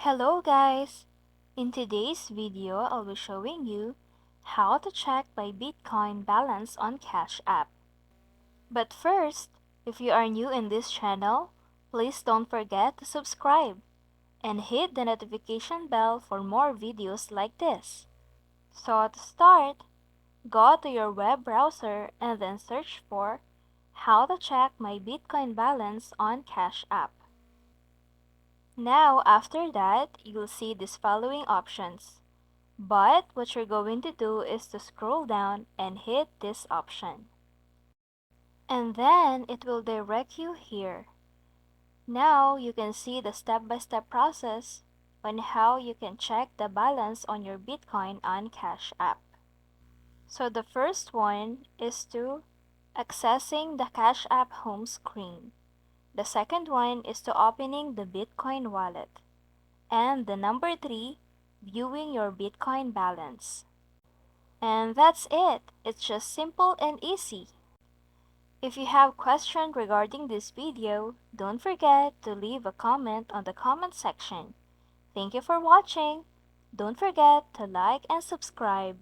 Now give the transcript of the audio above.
Hello guys! In today's video, I'll be showing you how to check my Bitcoin balance on Cash App. But first, if you are new in this channel, please don't forget to subscribe and hit the notification bell for more videos like this. So to start, go to your web browser and then search for how to check my Bitcoin balance on Cash App. Now, after that, you'll see these following options. But what you're going to do is to scroll down and hit this option. And then it will direct you here. Now you can see the step-by-step process on how you can check the balance on your Bitcoin on Cash App. So the first one is to accessing the Cash App home screen. The second one is to opening the Bitcoin wallet. And the number 3, viewing your Bitcoin balance. And that's it. It's just simple and easy. If you have questions regarding this video, don't forget to leave a comment on the comment section. Thank you for watching. Don't forget to like and subscribe.